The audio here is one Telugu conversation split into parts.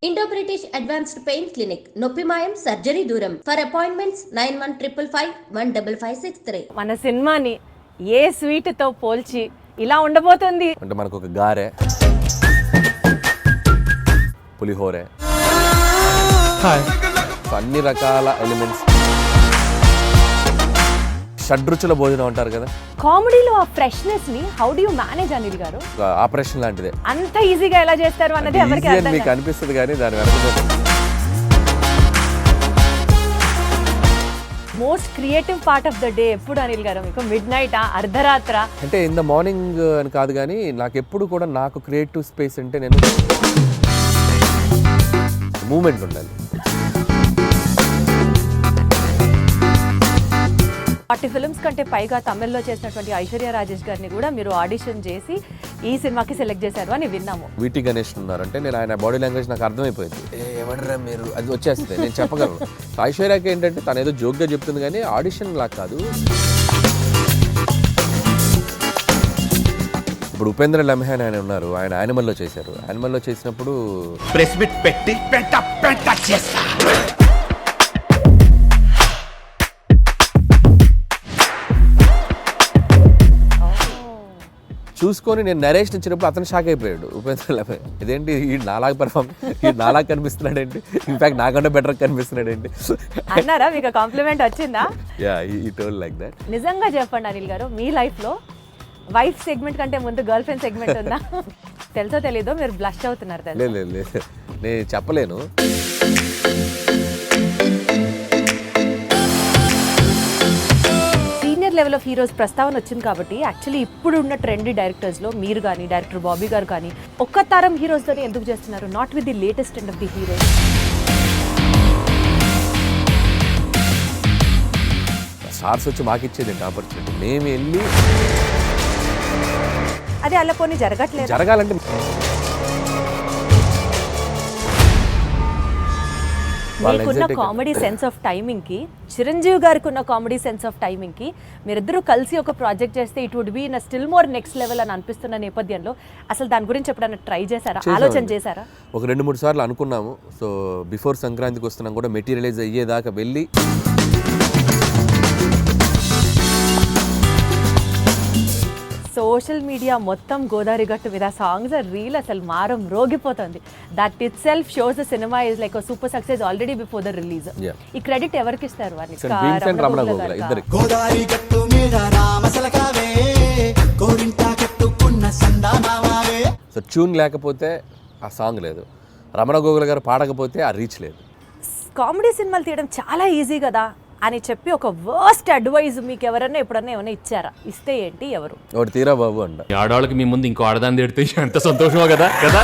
Indo British advanced pain clinic నొప్పి మాయం సర్జరీ దూరం ఫర్ అపాయింట్మెంట్స్ 9155515563. మన సినిమాని ఏ స్వీట్ తో పోల్చి ఇలా ఉండబోతుంది అంటే మనకు ఒక గారె, పులిహోరే, అన్ని రకాల ఎలిమెంట్స్, షడ్రుచుల భోజనం అంటారు కదా. కామెడీలో ఆ ఫ్రెష్నెస్ ని how do you manage Anil గారు? ఆపరేషన్ లాంటిదే. అంత ఈజీగా ఎలా చేస్తారు అన్నది ఎవరికి ఈజీ అని అర్థం మీకు కాదు. అనిపిస్తుంది కానీ దాని వెనక most creative part of the day ఎప్పుడు అనిల్ గారు మీకు? మిడ్ నైట్ అర్ధరాత్ర? అంటే ఇన్ ద మార్నింగ్ అని కాదు కానీ నాకు ఎప్పుడు కూడా నాకు క్రియేటివ్ స్పేస్ అంటే నేను మూమెంట్ ఉండాలి. 40 ఫిల్మ్స్ కంటే పైగా తమిళ్లో చేసినటువంటి ఐశ్వర్య రాజేష్ గారిని కూడా మీరు ఆడిషన్ చేసి ఈ సినిమాకి సెలెక్ట్ చేశారు అని విన్నాము. వీటి గణేష్ ఉన్నారంటే నేను ఆయన బాడీ లాంగ్వేజ్ నాకు అర్థమైపోయింది. ఏమడరా మీరు, అది వచ్చేస్తుంది, నేను చెప్పగలను. ఐశ్వర్యకి ఏంటంటే తను ఏదో జోక్గా చెప్తుంది కానీ ఆడిషన్ లాగా కాదు. ఇప్పుడు ఉపేంద్ర లమ్హే ఆయన ఉన్నారు, ఆయన యానిమల్లో చేశారు. యానిమల్లో చేసినప్పుడు ప్రెస్ మీట్ పెట్టి పెంట చేస్తా. చూసుకొని నేను నరేషన్ ఇచ్చినప్పుడు అతను షాక్ అయిపోయాడు ఉపేంద్ర లమ్హే. ఇదేంటి ఈ నాలాగా పర్ఫామ్, ఈ నాలాగా కనిపిస్తున్నాడు ఏంటి, ఇన్ఫాక్ట్ నాకంటే బెటర్ కనిపిస్తున్నాడు ఏంటి అన్నారా? మీకు కాంప్లిమెంట్ వచ్చిందా? యా, ఈ టోల్ లైక్ దట్. నిజంగా చెప్పండి అనిల్ గారు, మీ లైఫ్లో వైఫ్ సెగ్మెంట్ కంటే ముందు గర్ల్ ఫ్రెండ్ సెగ్మెంట్ ఉందా? తెలుసో తెలీదో మీరు బ్లష్ అవుతున్నారు. లేదు నేను చెప్పలేను. సీనియర్ లెవెల్ ఆఫ్ హీరోస్ ప్రస్తావన వచ్చింది కాబట్టి యాక్చువల్లీ ఇప్పుడు ఉన్న ట్రెండీ డైరెక్టర్స్లో మీరు కానీ డైరెక్టర్ బాబీ గారు కానీ ఒక్క తరం హీరోస్తోనే ఎందుకు చేస్తున్నారు? Not with the latest and of the heroes. Stars వచ్చి మాకు ఇచ్చేది ఆపర్చునిటీ, మేము వెళ్ళి అది అలా పోనీ జరగట్లేదు. జరగాలంటే మీకున్న కామెడీ సెన్స్ ఆఫ్ టైమింగ్ కి, చిరంజీవి గారికి ఉన్న కామెడీ సెన్స్ ఆఫ్ టైమింగ్ కి మీరిద్దరూ కలిసి ఒక ప్రాజెక్ట్ చేస్తే it would be in still more next level అని అనిపిస్తున్న నేపథ్యంలో అసలు దాని గురించి ఎప్పుడైనా ట్రై చేశారా, ఆలోచన చేశారా? ఒక 2-3 సార్లు అనుకున్నాము. సో బిఫోర్ సంక్రాంతికి వస్తున్నాం కూడా మెటీరియలైజ్ అయ్యేదాకా వెళ్ళి సోషల్ మీడియా మొత్తం గోదావరి గట్టు మీద సాంగ్స్ రీల్ అసలు మారం రోగిపోతుంది. That itself shows the cinema is like super success already before the release. ఈ క్రెడిట్ ఎవరికి ఇస్తారు? రమణ గోగుల ఇద్దరికి. గోదావరి గట్టు మీద రామసలకావే కోరింటా కట్టుకున్న సందామావే. సో ట్యూన్ లేకపోతే ఆ సాంగ్ లేదు, రమణ గోగుల గారు పాడకపోతే ఆ రీచ్ లేదు. కామెడీ సినిమాలు తీయడం చాలా ఈజీ కదా అని చెప్పి ఒక వర్స్ట్ అడ్వైజ్ మీకు ఎవరైనా ఎప్పుడన్నా ఏమైనా ఇచ్చారా? ఇస్తే ఏంటి, ఎవరు? ఒకటి తీరా బాబు అంట. ఆడవాళ్ళకి మీ ముందు ఇంకో ఆడదాన్ని తిడితే ఎంత సంతోషమో కదా కదా.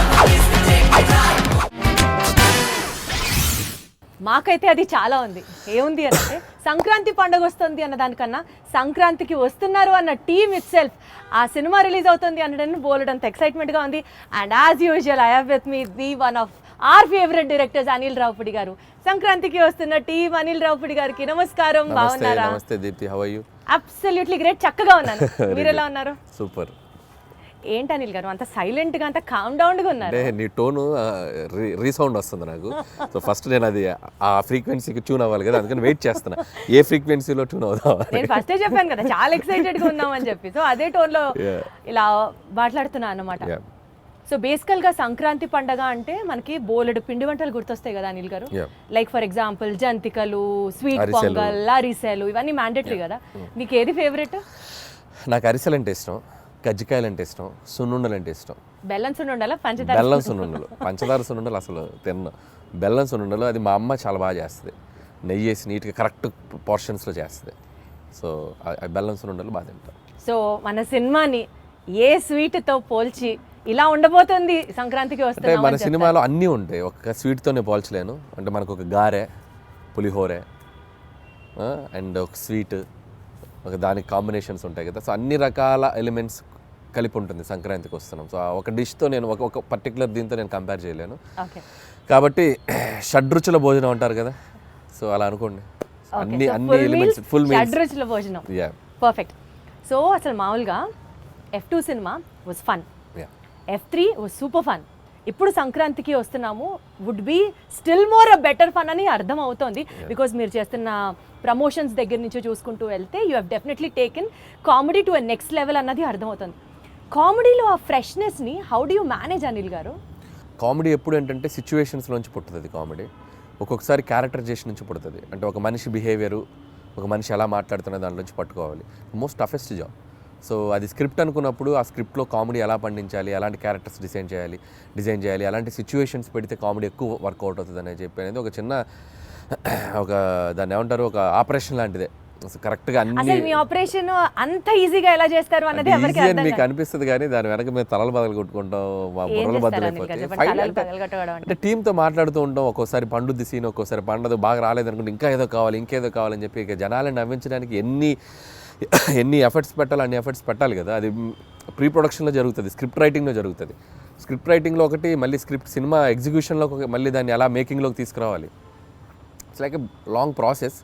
మాకైతే అది చాలా ఉంది. ఏముంది అంటే సంక్రాంతి పండుగ వస్తుంది అన్న దానికన్నా సంక్రాంతికి వస్తున్నారు అన్న టీమ్ ఇట్ సెల్ఫ్, ఆ సినిమా రిలీజ్ అవుతుంది అనడానికి బోలెడంత ఎక్సైట్మెంట్గా ఉంది. And as usual I have with me the one of our favourite directors Anil Ravipudi garu. సంక్రాంతికి వస్తున్న టీమ్ అనిల్ రావుపూడి గారికి నమస్కారం. బాగున్నారా? నమస్తే Deepthi, how are you? Absolutely great, చక్కగా ఉన్నాను. మీరు ఎలా ఉన్నారు? సూపర్. ఏంటి అనిల్ గారు అంత సైలెంట్ గా, అంత కామ్ డౌన్ గా ఉన్నారు? అంటే నీ టోను రీసౌండ్ వస్తుంది నాకు. సో ఫస్ట్ నేను అది ఆ ఫ్రీక్వెన్సీకి ట్యూన్ అవ్వాలి కదా, అందుకని వెయిట్ చేస్తున్నా ఏ ఫ్రీక్వెన్సీలో ట్యూన్ అవుదాం. నేను ఫస్టే చెప్పాను కదా చాలా ఎక్సైటెడ్ గా ఉన్నామని చెప్పి. సో అదే టోన్ లో ఇలా మాట్లాడుతున్నా అన్నమాట. సో బేసికల్ గా సంక్రాంతి పండగ అంటే మనకి బోలెడు పిండి వంటలు గుర్తొస్తాయి కదా అనిల్ గారు. లైక్ ఫర్ ఎగ్జాంపుల్ జంతికలు, స్వీట్ పొంగల్, అరిసెలు, ఇవన్నీ మ్యాండేటరీ కదా. మీకు ఏది ఫేవరెట్? నాకు అరిసెలు అంటే ఇష్టం, కజ్జికాయలు అంటే ఇష్టం, సున్నుండలు అంటే ఇష్టం. బెల్లం సున్నుండలా పంచదార? బెల్లం సున్నుండలు. పంచదార సున్నుండలు అసలు తిన్నా. బెల్లం సున్నుండలు అది మా అమ్మ చాలా బాగా చేస్తుంది, నెయ్యి వేసి నీట్గా కరెక్ట్ పోర్షన్స్లో చేస్తుంది. సో బెల్లం సున్నుండలు బాగా తింటాం. సో మన సినిమాని ఏ స్వీట్తో పోల్చి ఇలా ఉండబోతుంది సంక్రాంతికి వస్తే? అంటే మన సినిమాలో అన్నీ ఉంటాయి, ఒక్క స్వీట్తోనే పోల్చలేను. అంటే మనకు ఒక గారె, పులిహోరే అండ్ ఒక స్వీట్, ఒక దానికి కాంబినేషన్స్ ఉంటాయి కదా. సో అన్ని రకాల ఎలిమెంట్స్ కలిపి ఉంటుంది సంక్రాంతికి వస్తున్నాం. సో ఒక డిష్తో నేను ఒక పర్టికులర్ దీంతో నేను కంపేర్ చేయలేను కాబట్టి షడ్రుచుల భోజనం అంటారు కదా, సో అలా అనుకోండి. అన్ని ఎలిమెంట్స్, ఫుల్ మీల్స్, షడ్రుచుల భోజనం. పర్ఫెక్ట్. సో అసలు మామూలుగా F2 cinema was fun, F3 was super fun, ఇప్పుడు సంక్రాంతికి వస్తున్నాము, would be still more a better fun అని అర్థం అవుతోంది. బికాజ్ మీరు చేస్తున్న ప్రమోషన్స్ దగ్గర నుంచి చూసుకుంటూ వెళ్తే you have definitely taken comedy to a next level అన్నది అర్థమవుతుంది. కామెడీలో ఆ ఫ్రెష్నెస్ని how do you manage Anil గారు? కామెడీ ఎప్పుడు ఏంటంటే సిచ్యువేషన్స్లోంచి పుట్టుతుంది కామెడీ. ఒక్కొక్కసారి క్యారెక్టరైజేషన్ నుంచి పుడుతుంది. అంటే ఒక మనిషి బిహేవియరు, ఒక మనిషి ఎలా మాట్లాడుతున్న దాంట్లోంచి పట్టుకోవాలి. Most toughest job. సో అది స్క్రిప్ట్ అనుకున్నప్పుడు ఆ స్క్రిప్ట్లో కామెడీ ఎలా పండించాలి, ఎలాంటి క్యారెక్టర్స్ డిజైన్ చేయాలి, అలాంటి సిచ్యువేషన్స్ పెడితే కామెడీ ఎక్కువ వర్కౌట్ అవుతుంది అని చెప్పి అనేది ఒక చిన్న ఒక దాన్ని ఏమంటారు, ఒక ఆపరేషన్ లాంటిదే. కరెక్ట్గా అన్ని మీ ఆపరేషన్ అంత ఈజీగా ఎలా చేస్తారు అన్నది ఎవరికి అర్థం మీకు అనిపిస్తుంది, కానీ దాని వెనక మేము తలలు బదులు కొట్టుకుంటాం, మా బుర్రలు బదులైపోతాయి. అంటే టీంతో మాట్లాడుతూ ఉంటాం. ఒక్కోసారి పండుద్ది సీన్, ఒక్కోసారి పండదు, బాగా రాలేదనుకుంటే ఇంకేదో కావాలని చెప్పి ఇక జనాలను నవ్వించడానికి ఎన్ని ఎఫర్ట్స్ పెట్టాలి అన్ని ఎఫర్ట్స్ పెట్టాలి కదా. అది ప్రీ ప్రొడక్షన్లో జరుగుతుంది, స్క్రిప్ట్ రైటింగ్లో జరుగుతుంది. స్క్రిప్ట్ రైటింగ్లో ఒకటి, మళ్ళీ సినిమా ఎగ్జిక్యూషన్లో మళ్ళీ దాన్ని ఎలా మేకింగ్లోకి తీసుకురావాలి. It's like a long process.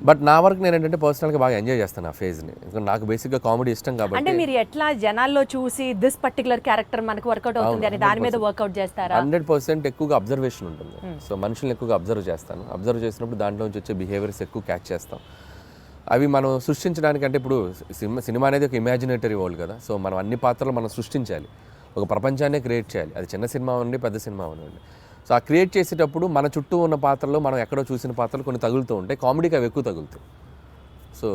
But నా వరకు నేను ఏంటంటే పర్సనల్గా బాగా ఎంజాయ్ చేస్తాను ఆ ఫేజ్ని. ఎందుకంటే నాకు బేసిక్గా కామెడీ ఇష్టం కాబట్టి. అంటే మీరు ఎట్లా జనాల్లో చూసి దిస్ పర్టికులర్ క్యారెక్టర్ మనకు వర్కౌట్ అవుతుంది అని దాని మీద వర్కౌట్ చేస్తారా? 100% ఎక్కువగా అబ్జర్వేషన్ ఉంటుంది. సో మనుషుల్ని ఎక్కువగా అబ్జర్వ్ చేస్తాను. అబ్జర్వ్ చేసినప్పుడు దాంట్లో నుంచి వచ్చే బిహేవియర్స్ ఎక్కువ క్యాచ్ చేస్తాం. అవి మనం సృష్టించడానికి, అంటే ఇప్పుడు సినిమా అనేది ఒక ఇమాజినేటరీ వరల్డ్ కదా. సో మనం అన్ని పాత్రలు మనం సృష్టించాలి, ఒక ప్రపంచాన్నే క్రియేట్ చేయాలి. అది చిన్న సినిమా ఉండి పెద్ద సినిమా ఉండండి. సో ఆ క్రియేట్ చేసేటప్పుడు మన చుట్టూ ఉన్న పాత్రలు, మనం ఎక్కడో చూసిన పాత్రలు కొన్ని తగులుతూ ఉంటాయి. కామెడీకి అవి ఎక్కువ తగులుతాయి. సో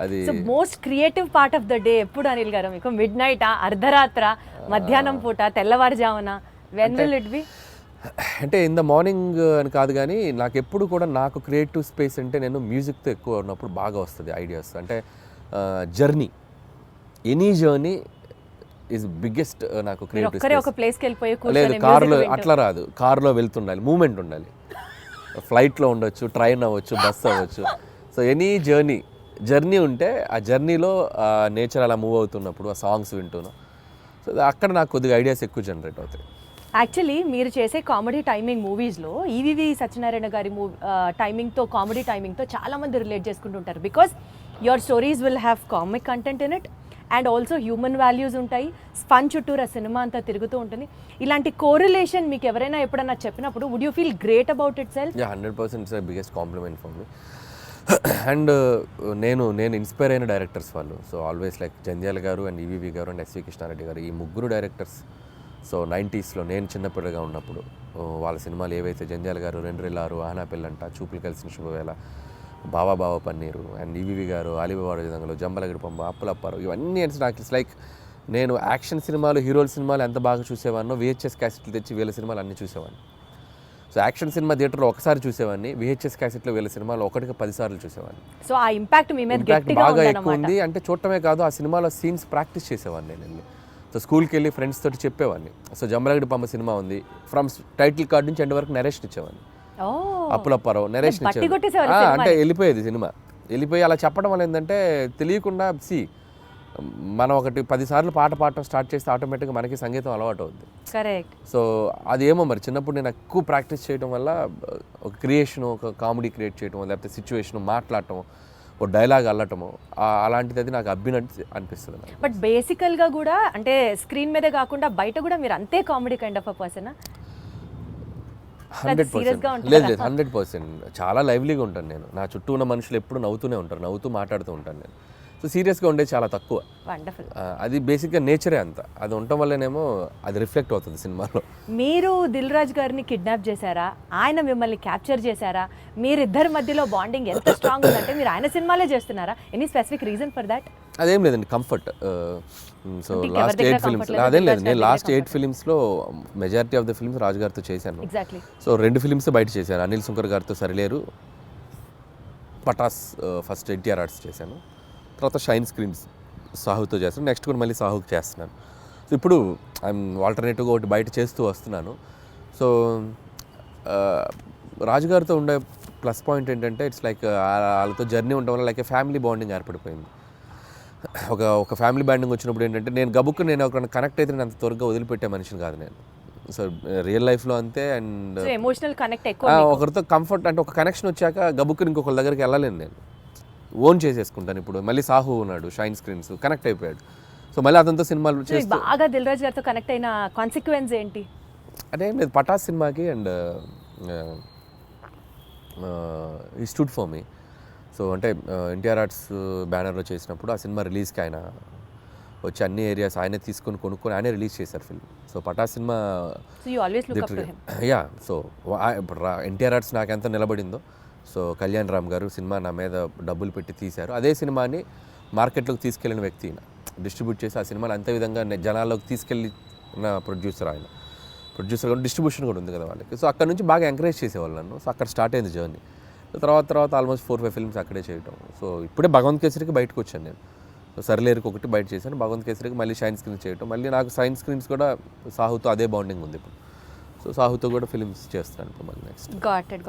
అది most creative part of the day ఎప్పుడు అనిల్ గారు మీకు? మిడ్ నైటా, అర్ధరాత్ర, మధ్యాహ్నం పూట, తెల్లవారుజామున? When will it be? అంటే ఇన్ ద మార్నింగ్ అని కాదు, కానీ నాకు ఎప్పుడు కూడా నాకు క్రియేటివ్ స్పేస్ అంటే నేను మ్యూజిక్తో ఎక్కువ ఉన్నప్పుడు బాగా వస్తుంది ఐడియాస్. అంటే journey, any journey is biggest నాకు క్రియేటివ్ స్పేస్. ఒక ప్లేస్కి వెళ్ళిపోయి లేదు, కార్లో అట్లా రాదు. కార్లో వెళ్తుండాలి, మూమెంట్ ఉండాలి. ఫ్లైట్లో ఉండొచ్చు, ట్రైన్ అవ్వచ్చు, బస్ అవ్వచ్చు. సో ఎనీ జర్నీ ఉంటే ఆ జర్నీలో నేచర్ అలా మూవ్ అవుతున్నప్పుడు ఆ సాంగ్స్ వింటున్నాం. సో అక్కడ నాకు కొద్దిగా ఐడియాస్ ఎక్కువ జనరేట్ అవుతాయి. యాక్చువల్లీ మీరు చేసే కామెడీ టైమింగ్ మూవీస్లో ఈవీవి సత్యనారాయణ గారి టైమింగ్తో, కామెడీ టైమింగ్తో చాలామంది రిలేట్ చేసుకుంటుంటారు. Because your stories will have comic content in it and also human values ఉంటాయి. స్పన్ చుట్టూరు ఆ సినిమా అంతా తిరుగుతూ ఉంటుంది. ఇలాంటి కోరిలేషన్ మీకు ఎవరైనా ఎప్పుడన్నా చెప్పినప్పుడు would you feel great about itself? 100% it's biggest compliment for me. And నేను ఇన్స్పైర్ అయిన డైరెక్టర్స్ వాళ్ళు. So always like Jandhyala garu and EVV గారు అండ్ ఎస్వి కృష్ణారెడ్డి గారు, ఈ ముగ్గురు డైరెక్టర్స్. సో 90sలో నేను చిన్నపిల్లగా ఉన్నప్పుడు వాళ్ళ సినిమాలు ఏవైతే, జంధ్యాల గారు రెండ్రెల్లారు, ఆనా పెళ్ళంట, చూపులు కలిసిన శుభవేళ, బావా పన్నీరు, అండ్ ఈవీవి గారు ఆలిబాబా దంగలు, జంబలగడి పంప, అప్పులప్పారు, ఇవన్నీ నాకు ఇట్స్ లైక్ నేను యాక్షన్ సినిమాలు, హీరోల సినిమాలు ఎంత బాగా చూసేవాడినో VHS క్యాసెట్లు తెచ్చి వీళ్ళ సినిమాలు అన్నీ చూసేవాడిని. సో యాక్షన్ సినిమా థియేటర్లో ఒకసారి చూసేవాడిని, VHS క్యాసెట్లో వీళ్ళ సినిమాలు 1కి 10 సార్లు చూసేవాడిని. సో ఆ ఇంపాక్ట్ మీ మీద బాగా ఎక్కువ ఉంది. అంటే చూడటమే కాదు, ఆ సినిమాలో సీన్స్ ప్రాక్టీస్ చేసేవాడిని నేను వెళ్ళి. సో స్కూల్కి వెళ్ళి ఫ్రెండ్స్ తోటి చెప్పేవాడిని. సో జంబలగడి పంప సినిమా ఉంది, ఫ్రమ్ టైటిల్ కార్డ్ నుంచి ఎండ్ వరకు నరేషన్ ఇచ్చేవాడిని. అప్పులప్పారావు నరేషన్ ఇచ్చేవాడు. అంటే వెళ్ళిపోయేది సినిమా. వెళ్ళిపోయి అలా చెప్పడం వల్ల ఏంటంటే తెలియకుండా మనం ఒకటి 10 సార్లు పాట పాడటం స్టార్ట్ చేస్తే ఆటోమేటిక్గా మనకి సంగీతం అలవాటు అవుతుంది. కరెక్ట్. సో అదేమో మరి చిన్నప్పుడు నేను ఎక్కువ ప్రాక్టీస్ చేయడం వల్ల ఒక క్రియేషన్, ఒక కామెడీ క్రియేట్ చేయడం, లేకపోతే సిచ్యువేషన్ మాట్లాడటం, ఒక డైలాగ్ అల్లటము, అలాంటిది అది నాకు అనిపిస్తుంది. బట్ బేసికల్గా కూడా అంటే స్క్రీన్ మీదే కాకుండా బయట కూడా మీరు అంతే comedy kind of a person? 100%. లేదు 100%. చాలా లైవ్లీగా ఉంటాను నేను. నా చుట్టూ ఉన్న మనుషులు ఎప్పుడు నవ్వుతూనే ఉంటారు, నవ్వుతూ మాట్లాడుతూ ఉంటాను నేను. సో సీరియస్గా ఉండేది చాలా తక్కువ. వండర్ఫుల్. అది బేసిక్గా నేచరే అంత. అది ఉండటం వల్లనేమో అది రిఫ్లెక్ట్ అవుతుంది సినిమాలో. మీరు దిల్ రాజు గారిని కిడ్నాప్ చేశారా, ఆయన మిమ్మల్ని క్యాప్చర్ చేశారా? మీరిద్దరి మధ్యలో బాండింగ్ ఎంత స్ట్రాంగ్ ఉందంటే మీరు ఆయన సినిమాలే చేస్తున్నారా? Any specific reason for that? అదేం లేదండి, కంఫర్ట్. సో లాస్ట్ 8 ఫిలిమ్స్ అదేం లేదు, నేను లాస్ట్ 8 ఫిలిమ్స్లో majority of the films Raju గారితో చేశాను. ఎగ్జాక్ట్లీ. సో 2 ఫిలిమ్స్ బయట చేశాను. అనిల్ సుంకర్ గారితో Sarileru, Pataas first NTR arts చేశాను, తర్వాత షైన్ స్క్రీన్స్ సాహుతో చేస్తాను, నెక్స్ట్ కూడా మళ్ళీ సాహుకి చేస్తున్నాను. సో ఇప్పుడు ఐఎమ్ ఆల్టర్నేటివ్గా ఒకటి బయట చేస్తూ వస్తున్నాను. సో రాజుగారితో ఉండే ప్లస్ పాయింట్ ఏంటంటే ఇట్స్ లైక్ వాళ్ళతో జర్నీ ఉండడం వల్ల లైక్ ఫ్యామిలీ బాండింగ్ ఏర్పడిపోయింది. ఒక ఫ్యామిలీ బాండింగ్ వచ్చినప్పుడు ఏంటంటే నేను ఒక కనెక్ట్ అయితే నేను అంత త్వరగా వదిలిపెట్టే మనిషిని కాదు నేను. సో రియల్ లైఫ్లో అంతే. అండ్ ఎమోషనల్ కనెక్ట్ ఎక్కువ, ఒకరితో కంఫర్ట్ అంటే ఒక కనెక్షన్ వచ్చాక గబుక్కుని ఇంకొకరి దగ్గరికి వెళ్ళలేను నేను, ఓన్ చేసేసుకుంటాను. ఇప్పుడు మళ్ళీ సాహు ఉన్నాడు, షైన్ స్క్రీన్స్ కనెక్ట్ అయిపోయాడు. సో మళ్ళీ అతనితో సినిమాలు చేసి బాగా దిల్ రాజు గారితో కనెక్ట్ అయిన కాన్సిక్వెన్స్ ఏంటి? అంటే ఏం లేదు, పటాస్ సినిమాకి అండ్ ఈ స్టూడ్ ఫర్ మీ. సో అంటే ఎన్టీఆర్ ఆర్ట్స్ బ్యానర్లో చేసినప్పుడు ఆ సినిమా రిలీజ్కి ఆయన వచ్చి అన్ని ఏరియాస్ ఆయనే తీసుకొని కొనుక్కొని ఆయనే రిలీజ్ చేశారు film. So Pataas cinema so you always look up to him. Yeah. So ఇప్పుడు ఎన్టీఆర్ ఆర్ట్స్ నాకు ఎంత నిలబడిందో, సో కళ్యాణ్ రామ్ గారు సినిమా నా మీద డబ్బులు పెట్టి తీశారు. అదే సినిమాని మార్కెట్లోకి తీసుకెళ్ళిన వ్యక్తి, డిస్ట్రిబ్యూట్ చేసి ఆ సినిమాని అంతే విధంగా జనాల్లోకి తీసుకెళ్ళిన ప్రొడ్యూసర్ ఆయన. ప్రొడ్యూసర్ కూడా డిస్ట్రిబ్యూషన్ కూడా ఉంది కదా వాళ్ళకి. సో అక్కడ నుంచి బాగా ఎంకరేజ్ చేసేవాళ్ళు నన్ను. సో అక్కడ స్టార్ట్ అయింది జర్నీ. తర్వాత ఆల్మోస్ట్ 4-5 ఫిల్మ్స్ అక్కడే చేయటం. సో ఇప్పుడే భగవంత్ కేసరికి బయటకు వచ్చాను నేను. సర్లేరుకి ఒకటి బయట చేశాను, భగవంత్ కేసరికి మళ్ళీ షైన్ స్క్రీన్స్ చేయటం. మళ్ళీ నాకు షైన్ స్క్రీన్స్ కూడా సాహుతో అదే బాండింగ్ ఉంది ఇప్పుడు. సో సాహుతో కూడా ఫిల్మ్స్ చేస్తాను ఇప్పుడు మళ్ళీ నెక్స్ట్. గాట్ ఇట్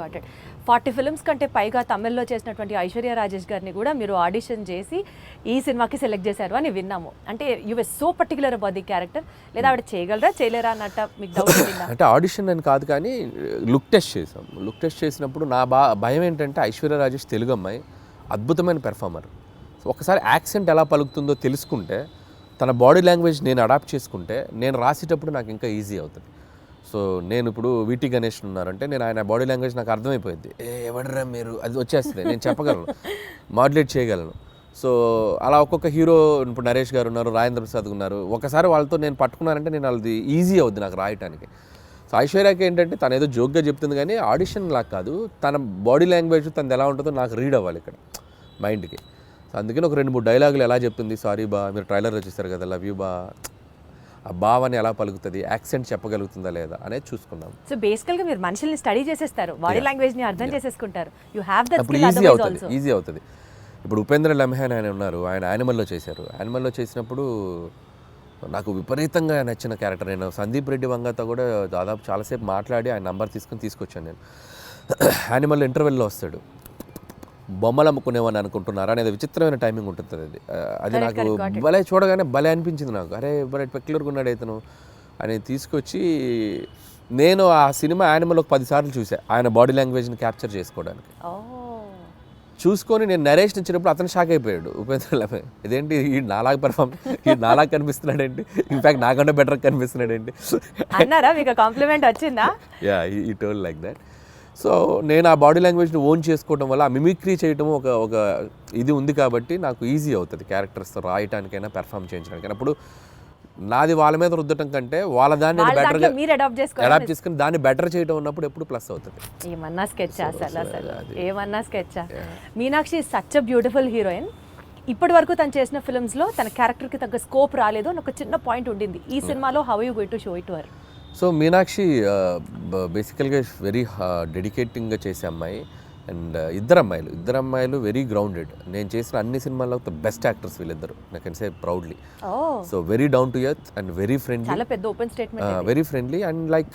40 ఫిల్మ్స్ కంటే పైగా తమిళ్లో చేసినటువంటి ఐశ్వర్య రాజేష్ గారిని కూడా మీరు ఆడిషన్ చేసి ఈ సినిమాకి సెలెక్ట్ చేశారు అని విన్నాము. అంటే you were so particular about the character, లేదా ఆవిడ చేయగలరా చేయలేరా అన్నట్ట మీకు డౌట్ ఉందా? అంటే ఆడిషన్ అని కాదు కానీ లుక్ టెస్ట్ చేసాం. లుక్ టెస్ట్ చేసినప్పుడు నా భయం ఏంటంటే ఐశ్వర్య రాజేష్ తెలుగు అమ్మాయి, అద్భుతమైన పెర్ఫార్మర్. సో ఒకసారి యాక్సెంట్ ఎలా పలుకుతుందో తెలుసుకుంటే, తన బాడీ లాంగ్వేజ్ నేను అడాప్ట్ చేసుకుంటే, నేను రాసేటప్పుడు నాకు ఇంకా ఈజీ అవుతుంది. సో నేను ఇప్పుడు వీటీ గణేష్ ఉన్నారంటే నేను ఆయన బాడీ లాంగ్వేజ్ నాకు అర్థమైపోయింది. ఎవడరా మీరు, అది వచ్చేస్తుంది, నేను చెప్పగలను, మాడ్యులేట్ చేయగలను. సో అలా ఒక్కొక్క హీరో, ఇప్పుడు నరేష్ గారు ఉన్నారు, రాజేంద్ర ప్రసాద్ ఉన్నారు, ఒకసారి వాళ్ళతో నేను పట్టుకున్నానంటే నేను వాళ్ళది ఈజీ అవుద్ది నాకు రాయటానికి. సో ఐశ్వర్యకి ఏంటంటే తను ఏదో జోక్గా చెప్తుంది కానీ ఆడిషన్ లాగా కాదు, తన బాడీ లాంగ్వేజ్ తనది ఎలా ఉంటుందో నాకు రీడ్ అవ్వాలి ఇక్కడ మైండ్కి. సో అందుకని ఒక 2-3 డైలాగులు ఎలా చెప్తుంది, సారీ బా మీరు ట్రైలర్లో చూస్తారు కదా, లవ్ యూ బా, ఆ భావాన్ని ఎలా పలుకుతుంది, యాక్సెంట్ చెప్పగలుగుతుందా లేదా అనేది చూసుకున్నాం. సో బేసికల్గా మీరు మనుషుల్ని స్టడీ చేసేస్తారు, బాడీ లాంగ్వేజ్ని అర్థం చేసేసుకుంటారు. యూ హ్యావ్ దట్ అప్పుడు ఈజీ అవుతుంది. ఇప్పుడు ఉపేంద్ర లమ్హాన్ ఆయన ఉన్నారు, ఆయన యానిమల్లో చేశారు. యానిమల్లో చేసినప్పుడు నాకు విపరీతంగా నచ్చిన క్యారెక్టర్. నేను సందీప్ రెడ్డి వంగతో కూడా దాదాపు చాలాసేపు మాట్లాడి ఆయన నంబర్ తీసుకొచ్చాను నేను. యానిమల్ ఇంటర్వెల్లో వస్తాడు, బొమ్మలు అమ్ముకునేవని అనుకుంటున్నారా అనేది విచిత్రమైన టైమింగ్ ఉంటుంది. అది నాకు భలే చూడగానే భలే అనిపించింది నాకు. అరే భలే పెక్యులర్గా ఉన్నాడు ఇతను అని తీసుకొచ్చి నేను ఆ సినిమా యానిమల్ ఒక 10 సార్లు చూసా ఆయన బాడీ లాంగ్వేజ్ని క్యాప్చర్ చేసుకోవడానికి. చూసుకొని నేను నరేష్ ఇచ్చినప్పుడు అతను షాక్ అయిపోయాడు, ఉపేంద్ర లమ్హాన్, ఇదేంటి ఈ నాలాగా నాలాగా కనిపిస్తున్నాడు ఏంటి, ఇన్ఫ్యాక్ట్ నాకంటే బెటర్ కనిపిస్తున్నాడు ఏంటి అన్నారా? మీకు కాంప్లిమెంట్ వచ్చిందా? యా, ఈ టోల్ లైక్ దట్. సో నేను ఆ బాడీ లాంగ్వేజ్ని ఓన్ చేసుకోవడం వల్ల, ఆ మిమిక్రీ చేయడం ఒక ఇది ఉంది కాబట్టి నాకు ఈజీ అవుతుంది క్యారెక్టర్స్తో రాయటానికైనా పెర్ఫామ్ చేయించడానికైనా. అప్పుడు నాది వాళ్ళ మీద రుద్దటం కంటే వాళ్ళ దాన్ని బెటర్గా అడాప్ట్ చేసుకుని దాన్ని బెటర్ చేయడం ఉన్నప్పుడు ఎప్పుడు ప్లస్ అవుతుంది. ఏమన్నా స్కెచ్ ఏమన్నా sketch. Meenakshi is such a beautiful heroine. ఇప్పటి వరకు తను చేసిన ఫిల్మ్స్లో తన క్యారెక్టర్కి తగ్గ స్కోప్ రాలేదు అని ఒక చిన్న పాయింట్ ఉండింది. ఈ సినిమాలో how you going to show it to her? So Meenakshi బేసికల్గా వెరీ డెడికేటింగ్గా చేసే అమ్మాయి. అండ్ ఇద్దరు అమ్మాయిలు వెరీ గ్రౌండెడ్. నేను చేసిన అన్ని సినిమాల్లో బెస్ట్ యాక్టర్స్ వీళ్ళిద్దరు, I can say proudly. So very down to earth and very friendly, చాలా పెద్ద open statement, very friendly. And like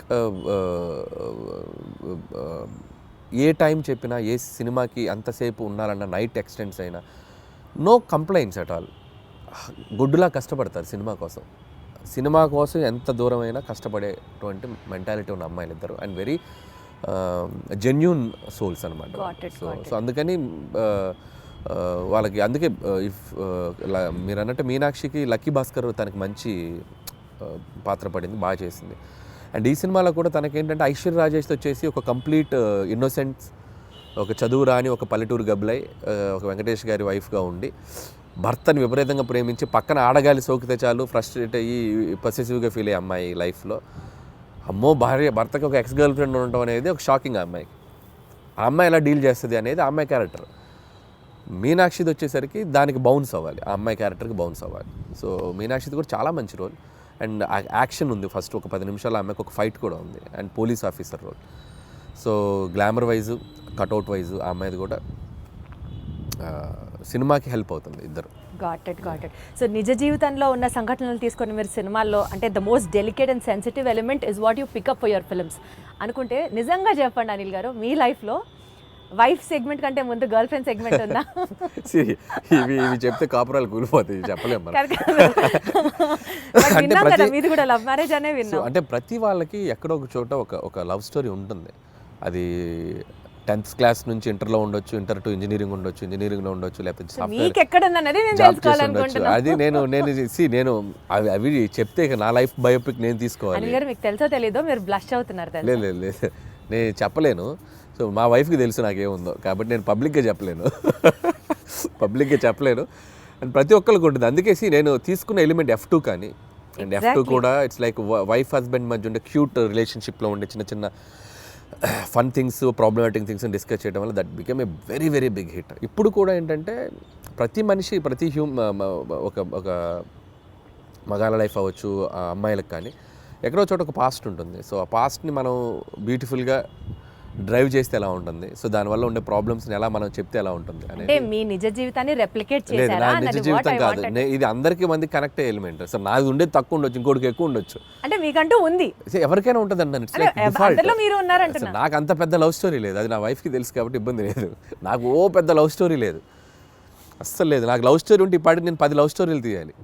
A time చెప్పినా, ఏ సినిమాకి అంతసేపు ఉండాలన్నా, నైట్ ఎక్స్టెండ్స్ అయినా, నో కంప్లైంట్స్ అట్ ఆల్. గుడ్డులా కష్టపడతారు సినిమా కోసం ఎంత దూరమైనా కష్టపడేటువంటి మెంటాలిటీ ఉన్న అమ్మాయిలు ఇద్దరు. అండ్ వెరీ జెన్యూన్ సోల్స్ అనమాట. సో అందుకని వాళ్ళకి అందుకే ఇఫ్ మీరు అన్నట్టు మీనాక్షికి లక్కీ భాస్కర్ తనకి మంచి పాత్ర పడింది, బాగా చేసింది. అండ్ ఈ సినిమాలో కూడా తనకేంటంటే ఐశ్వర్య రాజేష్తో వచ్చేసి ఒక కంప్లీట్ ఇన్నోసెంట్స్, ఒక చదువు రాని ఒక పల్లెటూరు గబ్లై, ఒక వెంకటేష్ గారి వైఫ్గా ఉండి భర్తని విపరీతంగా ప్రేమించి పక్కన ఆడగాలి సోకితే చాలు ఫ్రస్ట్రేట్ అయ్యి పొసెసివ్గా ఫీల్ అయ్యే అమ్మాయి లైఫ్లో. అమ్మో భర్తకి ఒక ఎక్స్ గర్ల్ ఫ్రెండ్ ఉండటం అనేది ఒక షాకింగ్. ఆ అమ్మాయి ఎలా డీల్ చేస్తుంది అనేది ఆ అమ్మాయి క్యారెక్టర్. మీనాక్షిది వచ్చేసరికి దానికి బౌన్స్ అవ్వాలి, ఆ అమ్మాయి క్యారెక్టర్కి బౌన్స్ అవ్వాలి. సో మీనాక్షిది కూడా చాలా మంచి రోల్. అండ్ యాక్షన్ ఉంది, ఫస్ట్ ఒక 10 నిమిషాలు ఆ అమ్మాయికి ఒక ఫైట్ కూడా ఉంది. And police officer role. So glamour wise, cutout wise ఆ అమ్మాయిది కూడా సినిమాకి హెల్ప్ అవుతుంది ఇద్దరు. Got it. సో నిజ జీవితంలో ఉన్న సంఘటనలు తీసుకొని మీరు సినిమాల్లో, అంటే the most delicate and sensitive element is what you pick up for your films అనుకుంటే, నిజంగా చెప్పండి అనిల్ గారు, మీ లైఫ్లో వైఫ్ సెగ్మెంట్ కంటే ముందు గర్ల్ ఫ్రెండ్ సెగ్మెంట్ ఉందా? ఇవి చెప్తే కాపురాలు కూలిపోతాయి, చెప్పలేము. మీది కూడా లవ్ మ్యారేజ్ అనే విన్నాం. అంటే ప్రతి వాళ్ళకి ఎక్కడో ఒక చోట ఒక లవ్ స్టోరీ ఉంటుంది. అది 10th క్లాస్ నుంచి ఇంటర్లో ఉండొచ్చు, ఇంటర్ టు ఇంజనీరింగ్ ఉండొచ్చు, ఇంజనీరింగ్లో ఉండొచ్చు, లేకపోతే సాఫ్ట్వేర్ మీకు ఎక్కడ ఉందన్నది నేను జాబ్ చేసి ఉండొచ్చు. తెలుసుకోవాలనుకుంటున్నాను. అది నేను అవి చెప్తే ఇక నా లైఫ్ బయోపిక్ నేను తీసుకోవాలి. అనిల్ గారు మీకు తెలుసో తెలీదో మీరు బ్లష్ అవుతున్నారు తెలుసా? లేదు నేను చెప్పలేను. సో మా వైఫ్కి తెలుసు నాకేముందో, కాబట్టి నేను పబ్లిక్గా చెప్పలేను. అండ్ ప్రతి ఒక్కరికి ఉంటుంది. అందుకే నేను తీసుకున్న ఎలిమెంట్ F2 కానీ, అండ్ F2 కూడా ఇట్స్ లైక్ వైఫ్ హస్బెండ్ మధ్య ఉండే క్యూట్ రిలేషన్షిప్లో ఉండే చిన్న చిన్న fun things, problematic things discuss చేయడం వల్ల that become a very very big hit. ఇప్పుడు కూడా ఏంటంటే ప్రతి మనిషి, ప్రతి ఒక మగాళ్ళ లైఫ్ అవ్వచ్చు, అమ్మాయిలకు కానీ ఎక్కడో చోట ఒక పాస్ట్ ఉంటుంది. సో ఆ పాస్ట్ని మనం బ్యూటిఫుల్గా డ్రైవ్ చేస్తే ఎలా ఉంటుంది, సో దానివల్ల ఉండే ప్రాబ్లమ్స్ని ఎలా మనం చెప్తే ఎలా ఉంటుంది అంటే మీ నిజ జీవితాన్ని రెప్లికేట్ లేదు, చేశారా నా నిజ జీవితం కాదు. ఇది అందరికీ మంది కనెక్ట్ అయ్యే ఎలిమెంట్. సో నాది ఉండేది తక్కువ ఉండొచ్చు, ఇంకోటికి ఎక్కువ ఉండొచ్చు. అంటే మీకంటూ ఉంది, ఎవరికైనా ఉంటుంది అండి. అందరిలో మీరు ఉన్నారంటున్నా. నాకు అంత పెద్ద లవ్ స్టోరీ లేదు, అది నా వైఫ్కి తెలుసు కాబట్టి ఇబ్బంది లేదు. నాకు పెద్ద లవ్ స్టోరీ లేదు, అస్సలు లేదు. నాకు లవ్ స్టోరీ ఉంటే ఇప్పటికి నేను 10 లవ్ స్టోరీలు తీయాలి.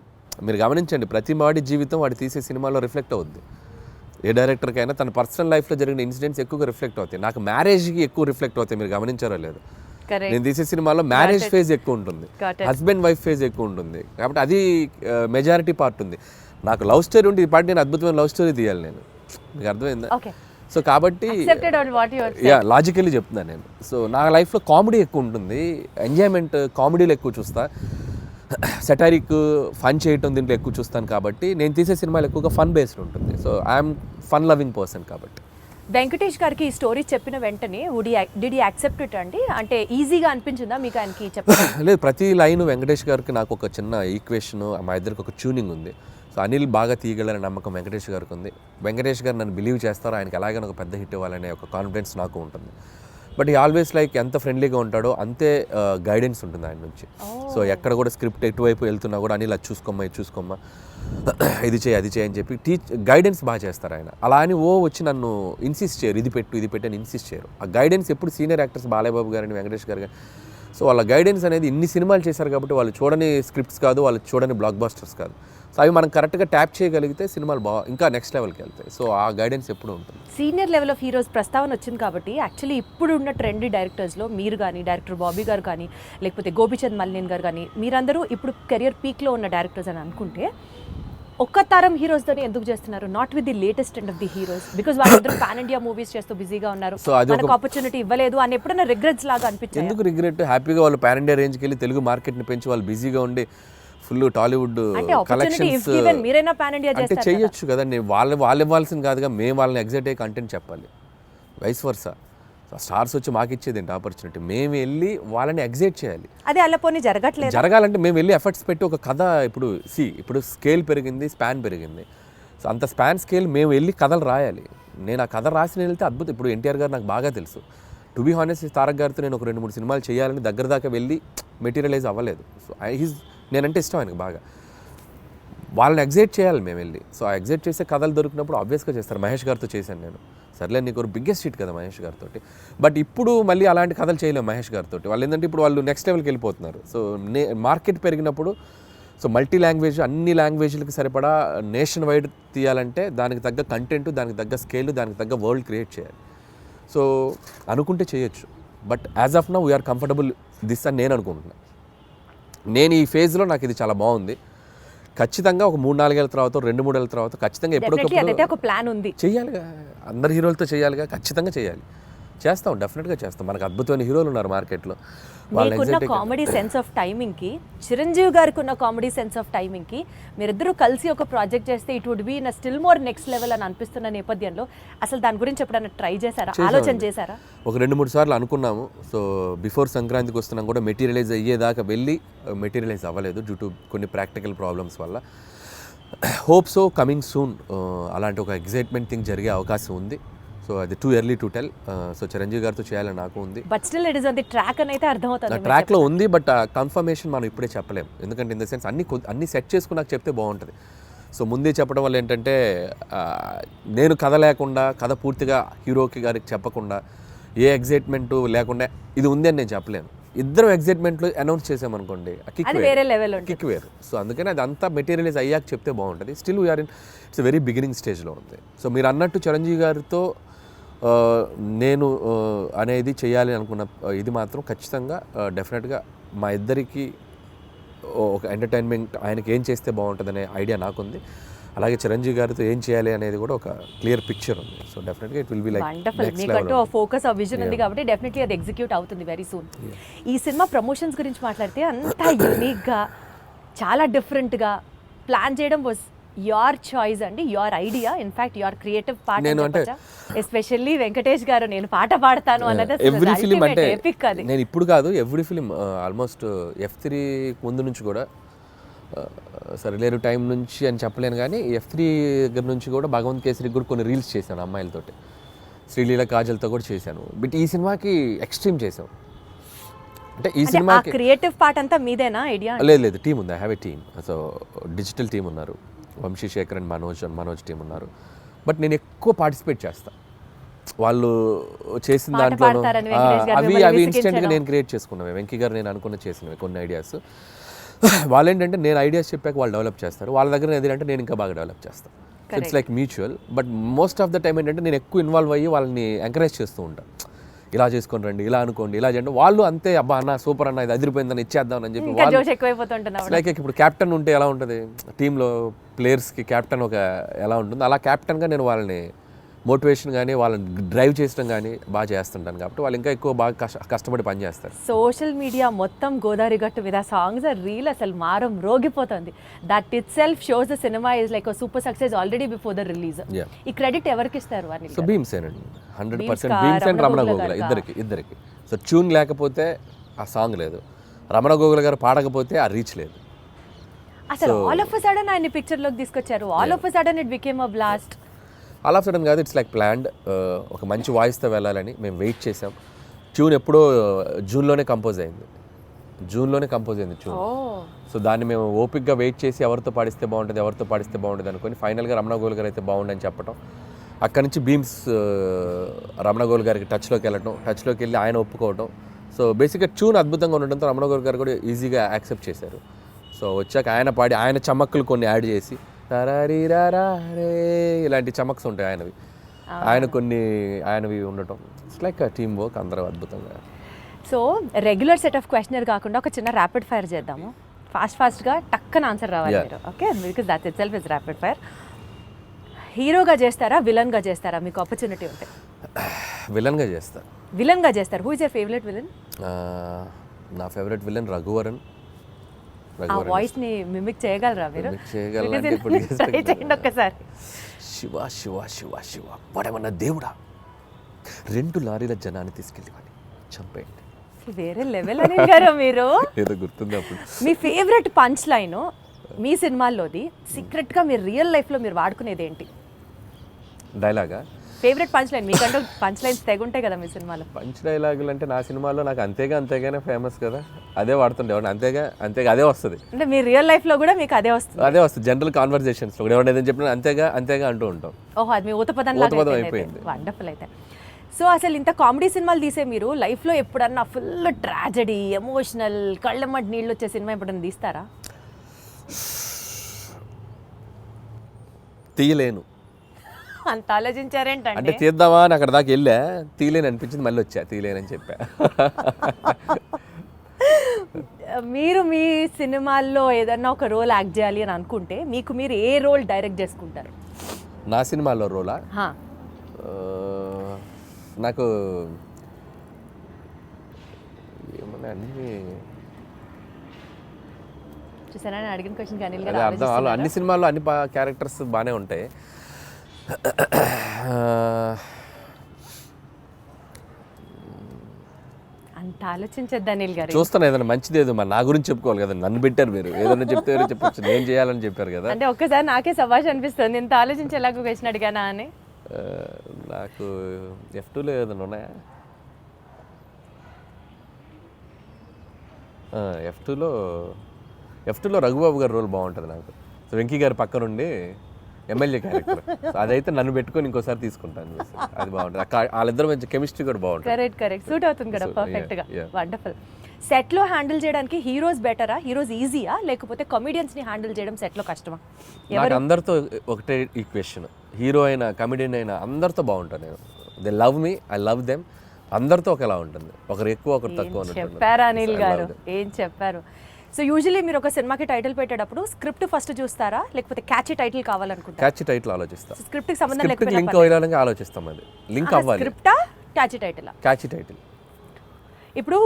మీరు గమనించండి, ప్రతి వాడి జీవితం వాడు తీసే సినిమాలో రిఫ్లెక్ట్ అవుద్ది. ఏ డైరెక్టర్కైనా తన పర్సనల్ లైఫ్లో జరిగిన ఇన్సిడెంట్స్ ఎక్కువగా రిఫ్లెక్ట్ అవుతాయి. నాకు మ్యారేజ్కి ఎక్కువ రిఫ్లెక్ట్ అవుతాయి. మీరు గమనించారో లేదు, నేను తీసే సినిమాలో మ్యారేజ్ ఫేజ్ ఎక్కువ ఉంటుంది, హస్బెండ్ వైఫ్ ఫేజ్ ఎక్కువ ఉంటుంది. కాబట్టి అది మెజారిటీ పార్ట్ ఉంది. నాకు లవ్ స్టోరీ ఉంటే ఈ పార్ట్ నేను అద్భుతమైన లవ్ స్టోరీ తీయాలి. నేను మీకు అర్థమైందా? సో కాబట్టి లాజికల్లీ చెప్తున్నాను నేను. సో నా లైఫ్లో కామెడీ ఎక్కువ ఉంటుంది, ఎంజాయ్మెంట్ కామెడీలో ఎక్కువ చూస్తా, సెటారిక్ ఫన్ చేయటం దీంట్లో ఎక్కువ చూస్తాను. కాబట్టి నేను తీసే సినిమాలు ఎక్కువగా ఫన్ బేస్డ్ ఉంటుంది. So I'm fun loving person. కాబట్టి వెంకటేష్ గారికి ఈ స్టోరీ చెప్పిన వెంటనే డిడ్ యూ యాక్సెప్ట్ ఇట్ అండి? అంటే ఈజీగా అనిపించిందా మీకు ఆయనకి చెప్పడం? లేదు, ప్రతి లైన్ వెంకటేష్ గారికి నాకు ఒక చిన్న ఈక్వేషన్, మా ఇద్దరికి ఒక ట్యూనింగ్ ఉంది. సో అనిల్ బాగా తీయగలనే నమ్మకం వెంకటేష్ గారికి ఉంది. వెంకటేష్ గారు నన్ను బిలీవ్ చేస్తారో, ఆయనకి ఎలాగైనా ఒక పెద్ద హిట్ ఇవ్వాలనే ఒక కాన్ఫిడెన్స్ నాకు ఉంటుంది. బట్ ఈ ఆల్వేస్ లైక్ ఎంత ఫ్రెండ్లీగా ఉంటాడో అంతే గైడెన్స్ ఉంటుంది ఆయన నుంచి. సో ఎక్కడ కూడా స్క్రిప్ట్ ఎటువైపు వెళ్తున్నా కూడా అనిల్ అది చూసుకోమ్మా ఇది చేయి అది చేయి అని చెప్పి గైడెన్స్ బాగా చేస్తారు ఆయన. అలా అని వచ్చి నన్ను ఇన్సిస్ట్ చేయరు, ఇది పెట్టు అని ఇన్సిస్ట్ చేయరు. ఆ గైడెన్స్ ఎప్పుడు సీనియర్ యాక్టర్స్ బాలయ్యబాబు గారిని, వెంకటేష్ గారు, సో వాళ్ళ గైడెన్స్ అనేది ఇన్ని సినిమాలు చేశారు కాబట్టి వాళ్ళు చూడని స్క్రిప్ట్స్ కాదు, వాళ్ళు చూడని బ్లాక్ బస్టర్స్ కాదు. సో అవి మనం కరెక్ట్గా ట్యాప్ చేయగలిగితే సినిమాలు ఇంకా నెక్స్ట్ లెవెల్కి వెళ్తాయి. సో ఆ గైడెన్స్ ఎప్పుడు ఉంటుంది. సీనియర్ లెవెల్ ఆఫ్ హీరోస్ ప్రస్తావన వచ్చింది కాబట్టి యాక్చువల్లీ ఇప్పుడు ఉన్న ట్రెండీ డైరెక్టర్స్లో మీరు కానీ, డైరెక్టర్ బాబీ గారు కానీ, లేకపోతే గోపిచంద్ మల్లిన్ గారు కానీ, మీరందరూ ఇప్పుడు కెరియర్ పీక్లో ఉన్న డైరెక్టర్స్ అని అనుకుంటే ఒక్క తరం హీరోస్తోనే ఎందుకు చేస్తున్నారు, not with the latest and of the heroes? Because వాళ్ళందరూ పాన్ ఇండియా మూవీస్ చేస్తూ బిజీగా ఉన్నారు, మనకు ఆపర్చునిటీ ఇవ్వలేదు అని ఎప్పుడైనా రిగ్రెట్స్ లాగా అనిపించింది? ఎందుకు రిగ్రెట్? హ్యాపీగా వాళ్ళు పాన్ ఇండియా రేంజ్కి వెళ్ళి తెలుగు మార్కెట్ని పెంచి వాళ్ళు బిజీగా ఉండి ఫుల్ టాలీవుడ్ కలెక్షన్స్ అంటే చేయొచ్చు కదండి. వాళ్ళు ఇవ్వాల్సింది కాదుగా, మేము వాళ్ళని ఎగ్జైట్ అయ్యే కంటెంట్ చెప్పాలి. వైస్ వర్సా, స్టార్స్ వచ్చి మాకు ఇచ్చేది ఏంటి ఆపర్చునిటీ? మేము వెళ్ళి వాళ్ళని ఎగ్జైట్ చేయాలి. అదే అలా పోనీ జరగాలంటే మేము వెళ్ళి ఎఫర్ట్స్ పెట్టి ఒక కథ, ఇప్పుడు స్కేల్ పెరిగింది, స్పాన్ పెరిగింది. సో అంత స్పాన్ స్కేల్ మేము వెళ్ళి కథలు రాయాలి. నేను ఆ కథ రాసి వెళ్తే అద్భుతం. ఇప్పుడు ఎన్టీఆర్ గారు నాకు బాగా తెలుసు. టు బీ హానెస్ట్, తారక్ గారితో నేను ఒక 2-3 సినిమాలు చేయాలని దగ్గర దాకా వెళ్ళి మెటీరియలైజ్ అవ్వలేదు. సో నేనంటే ఇష్టం ఆయనకు బాగా. వాళ్ళని ఎగ్జైట్ చేయాలి మేము వెళ్ళి. సో ఆ ఎగ్జైట్ చేసే కథలు దొరికినప్పుడు ఆబ్వియస్గా చేస్తారు. మహేష్ గారితో చేశాను నేను. సర్లే, నీకు ఒక బిగ్గెస్ట్ హిట్ కదా మహేష్ గారితో. బట్ ఇప్పుడు మళ్ళీ అలాంటి కథలు చేయలేము మహేష్ గారితో. వాళ్ళు ఏంటంటే ఇప్పుడు వాళ్ళు నెక్స్ట్ లెవెల్కి వెళ్ళిపోతున్నారు. సో మార్కెట్ పెరిగినప్పుడు, సో మల్టీ లాంగ్వేజ్, అన్ని లాంగ్వేజ్లకి సరిపడా నేషన్ వైడ్ తీయాలంటే దానికి తగ్గ కంటెంట్, దానికి తగ్గ స్కేల్, దానికి తగ్గ వరల్డ్ క్రియేట్ చేయాలి. సో అనుకుంటే చేయొచ్చు. But as of now we're comfortable this అని నేను అనుకుంటున్నాను. నేను ఈ ఫేజ్లో నాకు ఇది చాలా బాగుంది. ఖచ్చితంగా ఒక 3-4 ఏళ్ళ తర్వాత, 2-3 ఏళ్ళ తర్వాత ఖచ్చితంగా ఎప్పటికప్పుడు ప్లాన్ ఉంది, చేయాలిగా. అందరు హీరోలతో చేయాలిగా, ఖచ్చితంగా చేయాలి. చేస్తాం, డెఫినెట్గా చేస్తాం. మనకు అద్భుతమైన హీరోలు ఉన్నారు మార్కెట్లో. మీకున్న కామెడీ సెన్స్ ఆఫ్ టైమింగ్కి, చిరంజీవి గారికి ఉన్న కామెడీ సెన్స్ ఆఫ్ టైమింగ్కి మీరిద్దరూ కలిసి ఒక ప్రాజెక్ట్ చేస్తే it would be in still more next level అని అనిపిస్తున్న నేపథ్యంలో అసలు దాని గురించి ఎప్పుడైనా ట్రై చేశారా, ఆలోచన చేశారా? ఒక 2-3 సార్లు అనుకున్నాము. సో బిఫోర్ సంక్రాంతికి వస్తున్నాం కూడా మెటీరియలైజ్ అయ్యేదాకా వెళ్ళి మెటీరియలైజ్ అవ్వలేదు డ్యూ టు కొన్ని ప్రాక్టికల్ ప్రాబ్లమ్స్ వల్ల. హోప్ సో కమింగ్ సూన్ అలాంటి ఒక ఎగ్జైట్మెంట్ థింగ్ జరిగే అవకాశం ఉంది. సో అది too early to tell. So Chiranjeevi గారితో చేయాలని నాకు ఉంది. But still it is on the track అని అయితే అర్థమవుతుంది. ట్రాక్లో ఉంది, బట్ కన్ఫర్మేషన్ మనం ఇప్పుడే చెప్పలేము. ఎందుకంటే ఇన్ ద సెన్స్ అన్ని సెట్ చేసుకుని నాకు చెప్తే బాగుంటుంది. సో ముందే చెప్పడం వల్ల ఏంటంటే నేను కథ లేకుండా, కథ పూర్తిగా హీరోకి గారికి చెప్పకుండా, ఏ ఎగ్జైట్మెంట్ లేకుండా ఇది ఉంది అని నేను చెప్పలేను. ఇద్దరు ఎగ్జైట్మెంట్లు అనౌన్స్ చేసామనుకోండి, కిక్ వేరు. సో అందుకని అది అంతా మెటీరియలైజ్ అయ్యాక చెప్తే బాగుంటుంది. Still we're in it's very beginning స్టేజ్లో ఉంది. సో మీరు అన్నట్టు చిరంజీవి గారితో నేను అనేది చేయాలి అనుకున్న ఇది మాత్రం ఖచ్చితంగా డెఫినెట్గా మా ఇద్దరికి ఒక ఎంటర్టైన్మెంట్, ఆయనకి ఏం చేస్తే బాగుంటుందనే ఐడియా నాకుంది. అలాగే చిరంజీవి గారితో ఏం చేయాలి అనేది కూడా ఒక క్లియర్ పిక్చర్ ఉంది. సో డెఫినెట్గా it will be like wonderful. మీకంటూ ఫోకస్ ఆ విజన్ ఉంది కాబట్టి డెఫినెట్లీ అది ఎగ్జిక్యూట్ అవుతుంది వెరీ సూన్. ఈ సినిమా ప్రమోషన్స్ గురించి మాట్లాడితే అంతా యూనిక్గా, చాలా డిఫరెంట్గా ప్లాన్ చేయడం వాజ్ యువర్ చాయిస్ అండి, your idea, in fact your creative part. Especially Venkatesh గారు నేను పాట పాడతాను అన్నది ఎవ్రీ ఫిలిం అంటే ఎపిక్. అది నేను ఇప్పుడు కాదు, ఎవ్రీ ఫిలిం ఆల్మోస్ట్ F3 ముందు నుంచి కూడా, సరిలేరు టైం నుంచి అని చెప్పలేను కానీ F3 దగ్గర నుంచి కూడా భగవంత్ కేసరికి కూడా కొన్ని రీల్స్ చేశాను అమ్మాయిలతోటి, శ్రీలీల కాజల్తో కూడా చేశాను. బట్ ఈ సినిమాకి ఎక్స్ట్రీమ్ చేసాం. అంటే ఈ సినిమాకి క్రియేటివ్ పార్ట్ అంతా మీదేనా ఐడియా? లేదు, టీం ఉంది. I have a team. So digital team ఉన్నారు, వంశీ శేఖర్ అండ్ మనోజ్ టీం ఉన్నారు. బట్ నేను ఎక్కువ పార్టిసిపేట్ చేస్తాను. వాళ్ళు చేసిన దాంట్లో అవి ఇన్స్టెంట్గా నేను క్రియేట్ చేసుకున్నాను. వెంకీ గారు నేను అనుకున్న చేసినవి కొన్ని ఐడియాస్. వాళ్ళు ఏంటంటే నేను ఐడియాస్ చెప్పాక వాళ్ళు డెవలప్ చేస్తారు, వాళ్ళ దగ్గర ఏదంటే నేను ఇంకా బాగా డెవలప్ చేస్తాను. It's like mutual. But most of the time ఏంటంటే నేను ఎక్కువ ఇన్వాల్వ్ అయ్యి వాళ్ళని ఎంకరేజ్ చేస్తూ ఉంటాను. ఇలా చేసుకొని రండి, ఇలా అనుకోండి, ఇలా చేయండి. వాళ్ళు అంతే, అబ్బా అన్న సూపర్ అన్న, ఇది అదిరిపోయిందని ఇచ్చేద్దాం అని చెప్పి వాళ్ళు లైక్ ఇప్పుడు క్యాప్టెన్ ఉంటే ఎలా ఉంటుంది టీంలో, ప్లేయర్స్కి క్యాప్టెన్ ఒక ఎలా ఉంటుంది, అలా క్యాప్టెన్గా నేను వాళ్ళని మోటివేషన్ కానీ వాళ్ళని డ్రైవ్ చేయడం కానీ బాగా చేస్తుంటాను. కాబట్టి వాళ్ళు ఇంకా ఎక్కువ బాగా కష్టపడి పని చేస్తారు. సోషల్ మీడియా మొత్తం గోదావరి గట్టు మీద సాంగ్స్ రీల్ అసలు మారం రోగిపోతుంది. That itself shows the cinema is like super success already before the release. ఈ క్రెడిట్ ఎవరికి ఇస్తారు? సో భీమ్సేనండి, 100% భీమ్స్ అండ్ రమణ గోగుల ఇద్దరికి. సో ట్యూన్ లేకపోతే ఆ సాంగ్ లేదు, రమణ గోగుల గారు పాడకపోతే ఆ రీచ్ లేదు. అసలు ఆల్ ఆఫ్ అ సడన్ ఆయన పిక్చర్ లోకి తీసుకొచ్చారు. All of a sudden it became a blast. All of sudden కాదు, ఇట్స్ లైక్ ప్లాన్డ్. ఒక మంచి వాయిస్తో వెళ్ళాలని మేము వెయిట్ చేసాం. ట్యూన్ ఎప్పుడో జూన్లోనే కంపోజ్ అయింది ట్యూన్. సో దాన్ని మేము ఓపిక్గా వెయిట్ చేసి ఎవరితో పాడిస్తే బాగుంటుంది అనుకొని ఫైనల్గా రమణ గోల్ గారు అయితే బాగుండని చెప్పడం, అక్కడి నుంచి భీమ్స్ రమణ గోల్ గారికి టచ్లోకి వెళ్ళి ఆయన ఒప్పుకోవడం. సో బేసిక్గా ట్యూన్ అద్భుతంగా ఉండడంతో రమణ గోల్ గారు కూడా ఈజీగా యాక్సెప్ట్ చేశారు. సో వచ్చాక ఆయన పాడి ఆయన చమక్కులు కొన్ని యాడ్ చేసి రే ఇలాంటి చమక్స్ ఉంటాయి ఆయనవి ఉండటం. ఇట్స్ లైక్ టీమ్ వర్క్, అందరూ అద్భుతంగా. So regular set of questionnaire కాకుండా ఒక చిన్న ర్యాపిడ్ ఫైర్ చేద్దాము. ఫాస్ట్గా టక్కన ఆన్సర్ రావాలి మీరు. Okay, because that it self is rapid fire. హీరోగా చేస్తారా, విలన్గా చేస్తారా? మీకు ఆపర్చునిటీ ఉంటే విలన్గా చేస్తారు. Who is your favourite villain? నా ఫేవరెట్ విలన్ రఘువరన్. ఆ వాయిస్ ని మిమిక్ చేయగలరా మీరు? ఒక్కసారి. శివ శివ శివ శివ వాడేమన్నా దేవుడా, 2 లారీల జనాన్ని తీసుకెళ్ళి చంపేయండి. వేరే లెవెల్ అని గారు మీరు. ఏదో గుర్తుంది అప్పుడు. మీ ఫేవరెట్ పంచ్ లైన్ మీ సినిమాల్లోది, సీక్రెట్ గా మీరు రియల్ లైఫ్ లో మీరు వాడుకునేది ఏంటి? డైలాగా? ఫేవరెట్ పంచ్ లైన్ మీకంటూ పంచ్ లైన్స్ తెగుంటాయి కదా మీ సినిమాలో. పంచ్ డైలాగులు అంటే నా సినిమాలో నాకు అంతేగానే ఫేమస్ కదా, అదే వాడుతుండేవాడిని. అంతేగా అదే వస్తుంది. అంటే మీ రియల్ లైఫ్ లో కూడా మీకు అదే వస్తుంది? జనరల్ కాన్వర్సేషన్స్ లో ఎవరైనా ఏదైనా చెప్పినా అంతేగా అంటూ ఉంటాం. ఓహో, అది మీ ఊతపదం అయిపోయింది. వండర్ఫుల్. అయితే సో అసలు ఇంత కామెడీ సినిమాలు తీసే మీరు లైఫ్లో ఎప్పుడన్నా ఫుల్ ట్రాజడీ, ఎమోషనల్, కళ్ళమ్మటి నీళ్ళు వచ్చే సినిమా ఎప్పుడన్నా తీస్తారా? తీయలేను. అంత ఆలోచించారేంటంటే? అంటే తీద్దామా అని అక్కడ దాకా వెళ్ళా, తీయలేని అనిపించింది, మళ్ళీ వచ్చా తీయలేనని చెప్పా. మీరు మీ సినిమాల్లో ఏదన్నా ఒక రోల్ యాక్ట్ చేయాలి అని అనుకుంటే మీకు మీరు ఏ రోల్ డైరెక్ట్ చేసుకుంటారు? నా సినిమాలో రోలా? నాకు ఏమన్నా అన్ని చూసారా అడిగిన క్వశ్చన్ అర్థం. అన్ని సినిమాల్లో అన్ని క్యారెక్టర్స్ బాగానే ఉంటాయి. అంత ఆలోచించద్దు అనిల్ గారు. చూస్తాను ఏదైనా మంచిది, ఏదో నా గురించి చెప్పుకోవాలి కదా, నన్ను పెట్టారు మీరు, ఏదైనా చెప్తే చెప్పచ్చు, నేను చేయాలని చెప్పారు కదా. అంటే ఒక్కసారి నాకే సభాష్ అనిపిస్తుంది, ఇంత ఆలోచించి ఎలాగో క్వశ్చన్ అడిగానా అని. నాకు F2లో ఏదైనా ఉన్నాయా? F2లో రఘుబాబు గారి రోల్ బాగుంటుంది నాకు. సో వెంకీ గారి పక్క నుండి ఎమ్మెల్యే క్యారెక్టర్, అదైతే నన్ను పెట్టుకొని ఇంకోసారి తీసుకుంటాను. అది బాగుంటుంది. వాళ్ళిద్దరు మంచి కెమిస్ట్రీ కూడా బాగుంటుంది. కరెక్ట్ సూట్ అవుతుంది కదా పర్ఫెక్ట్ గా. వండర్ఫుల్. సెట్ లో హ్యాండిల్ చేయడానికి హీరోస్ బెటరా, హీరోస్ ఈజీయా, లేకపోతే కమెడియన్స్ ని హ్యాండిల్ చేయడం సెట్ లో కష్టమా? నాకు అందరితో ఒకటే ఈక్వేషన్, హీరో అయినా కమెడియన్ అయినా అందరితో బాగుంటాను నేను. They love me, I love them. అందరితో ఒకలా ఉంటుంది, ఒకరు ఎక్కువ ఒకరు తక్కువ ఏం చెప్పారు అనిల్ గారు, ఏం చెప్పారు. సో యూజువలీ మీరు ఒక సినిమాకి టైటిల్ పెట్టేటప్పుడు స్క్రిప్ట్ ఫస్ట్ చూస్తారా, లేకపోతే క్యాచీ టైటిల్ కావాలనుకుంటారా? క్యాచ్ టైటిల్ ఆలోచిస్తాం, స్క్రిప్ట్కి సంబంధం లింక్ లేకపోయినా అయ్యాలని ఆలోచిస్తాం. అది లింక్ అవ్వాలి. స్క్రిప్టా క్యాచీ టైటిల్? Catch title. ఇప్పుడు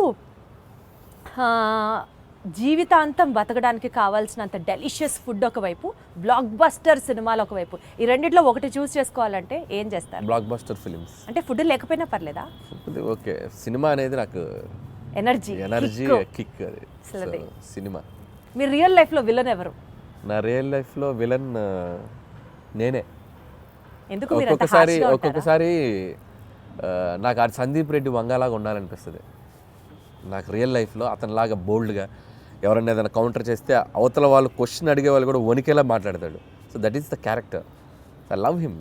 జీవితాంతం బతకడానికి కావాల్సినంత డెలిషియస్ ఫుడ్ ఒకవైపు, బ్లాక్ బస్టర్ సినిమాలు ఒకవైపు, ఈ రెండిట్లో ఒకటి చూస్ చేసుకోవాలంటే ఏం చేస్తారు? Block buster films. అంటే ఫుడ్ లేకపోయినా పర్లేదా? ఓకే, సినిమా అనేది నాకు ఎనర్జీ, కిక్. అది సినిమా. మీరు రియల్ లైఫ్లో విలన్ ఎవరు? నా రియల్ లైఫ్లో విలన్ నేనే. ఎందుకు మీరు అంత harsh గా ఉంటారా? ఒక్కొక్కసారి నాకు ఆ సందీప్ రెడ్డి వంగలాగా ఉండాలనిపిస్తుంది. నాకు రియల్ లైఫ్లో అతనిలాగా బోల్డ్గా ఎవరైనా ఏదైనా కౌంటర్ చేస్తే అవతల వాళ్ళు క్వశ్చన్ అడిగే వాళ్ళు కూడా వణికేలా మాట్లాడతాడు. So that is the character. I love him.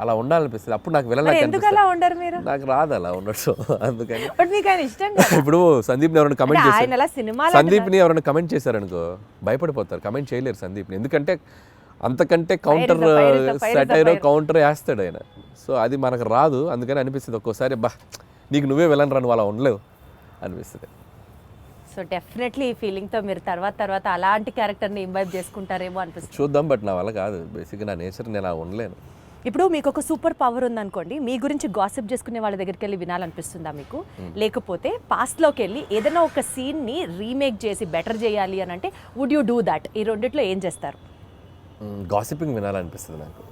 అలా ఉండాలనిపిస్తుంది. అప్పుడు నాకు విలన్ ఎందుకు అలా ఉండరు మీరు? నాకు రాదు అలా ఉండదు, అందుకని. బట్ మీకు ఆయన ఇష్టం కదా. ఇప్పుడు సందీప్ని ఎవరైనా కమెంట్ ఆయన చేశారు, అలా సినిమాలో సందీప్ని ఎవరైనా కమెంట్ చేశారనుకో భయపడిపోతారు, కమెంట్ చేయలేరు సందీప్ని. ఎందుకంటే అంతకంటే కౌంటర్ సెటైర్ కౌంటర్ వేస్తాడు ఆయన. సో అది మనకు రాదు, అందుకని అనిపిస్తుంది ఒక్కోసారి బా నీకు నువ్వే విలన్ రా, నువ్వు అలా ఉండలేవు అనిపిస్తుంది. సో డెఫినెట్లీ ఈ ఫీలింగ్తో మీరు తర్వాత అలాంటి క్యారెక్టర్ని ఇంబైబ్ చేసుకుంటారేమో అనిపిస్తుంది. చూద్దాం, బట్ నా వల్ల కాదు. బేసిక్గా నా నేచర్ నేను అలా ఉండలేను. ఇప్పుడు మీకు ఒక సూపర్ పవర్ ఉందనుకోండి, మీ గురించి గాసిప్ చేసుకునే వాళ్ళ దగ్గరికి వెళ్ళి వినాలనిపిస్తుందా మీకు? లేకపోతే పాస్ట్లోకి వెళ్ళి ఏదైనా ఒక సీన్ని రీమేక్ చేసి బెటర్ చేయాలి అని అంటే వుడ్ యూ డూ దాట్? ఈ రెండిట్లో ఏం చేస్తారు? గాసిపింగ్ వినాలనిపిస్తుంది నాకు.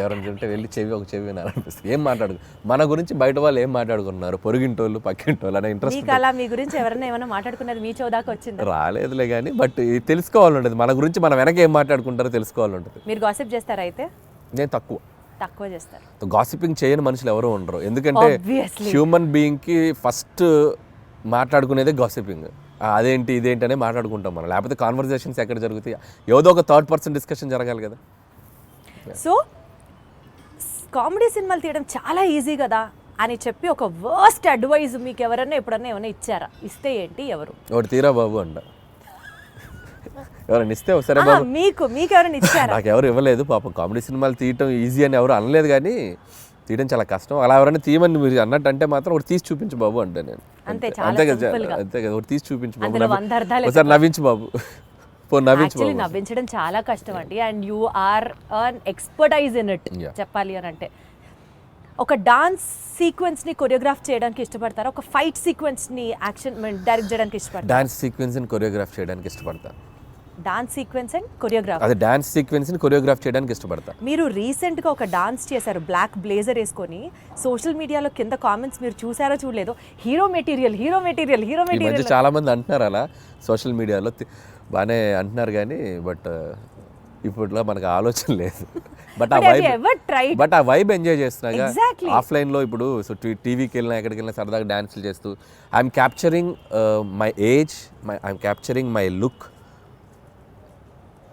ఎవరైనా చెప్తే వెళ్ళి చెవి వినాలనిపిస్తుంది. ఏం మాట్లాడు మన గురించి బయట వాళ్ళు ఏం మాట్లాడుకున్నారు, పొరుగింటోళ్ళు పక్కింటోళ్ళు అనే ఇంట్రెస్ట్. మీకు అలా మీ గురించి ఎవరైనా ఏమైనా మాట్లాడుకున్నది మీ చౌదాకా వచ్చింది? రాలేదులే కానీ, బట్ తెలుసుకోవాలంటది మన గురించి, మన వెనక ఏం మాట్లాడుకుంటారో తెలుసుకోవాలంటది. మీరు గాసిప్ చేస్తారా? అయితే నేను తక్కువ చేస్తారు. గాసిపింగ్ చేయని మనుషులు ఎవరు ఉండరు. ఎందుకంటే హ్యూమన్ బీయింగ్కి ఫస్ట్ మాట్లాడుకునేదే గాసిపింగ్. అదేంటి ఇదేంటి అనే మాట్లాడుకుంటాం మనం, లేకపోతే కాన్వర్జేషన్స్ ఎక్కడ జరుగుతాయి? ఏదో ఒక థర్డ్ పర్సన్ డిస్కషన్ జరగాలి కదా. సో కామెడీ సినిమాలు తీయడం చాలా ఈజీ కదా అని చెప్పి ఒక వర్స్ట్ అడ్వైజ్ మీకు ఎవరైనా ఎప్పుడన్నా ఏమైనా ఇచ్చారా? ఇస్తే ఏంటి, ఎవరు? ఒకటి తీరా బాబు అంట. ఎవరైనా ఇస్తే సరే బాబు. మీకు ఎవరైనా ఇచ్చారా? నాకు ఎవరు ఇవ్వలేదు పాపం. కామెడీ సినిమాలు తీయటం ఈజీ అని ఎవరు అనలేదు, కానీ తీయడం చాలా కష్టం. అలా ఎవరైనా తీయమని మీరు అన్నట్టు అంటే మాత్రం ఒకటి తీసి చూపించు బాబు అంటే నేను అంతే కదా. ఒకటి తీసి చూపించు బాబు, ఒకసారి నవ్వించు బాబు. నవ్వించడం చాలా కష్టం అండి. And you are an expertise in it చెప్పాలి అని అంటే. ఒక డాన్స్ సీక్వెన్స్ ని కొరియోగ్రాఫ్ చేయడానికి ఇష్టపడతారా? ఒక ఫైట్ సీక్వెన్స్ ని యాక్షన్ డైరెక్ట్ చేయడానికి ఇష్టపడతారా? డాన్స్ సీక్వెన్స్ ని కొరియోగ్రాఫ్ చేయడానికి ఇష్టపడతా. Dance sequence and choreograph. అదే డాన్స్ సీక్వెన్స్ ని కొరియోగ్రాఫ్ చేయడానికి ఇష్టపడతా. మీరు రీసెంట్ గా ఒక డాన్స్ చేశారు బ్లాక్ బ్లేజర్ వేసుకొని. సోషల్ మీడియాలో కింద కామెంట్స్ మీరు చూసారో చూడలేదో, హీరో మెటీరియల్. ఈ మధ్య చాలా మంది అంటున్నారు అలా సోషల్ మీడియాలో, బాగానే అంటున్నారు కానీ బట్ ఇప్పట్లో మనకు ఆలోచన లేదు. బట్ ఆ వైబ్ ఎంజాయ్ చేస్తున్నాగా ఆఫ్లైన్లో. ఇప్పుడు సో టీవీకి వెళ్ళినా ఎక్కడికి వెళ్ళినా సరదాగా డాన్సులు చేస్తూ I'm capturing my age, I'm capturing my look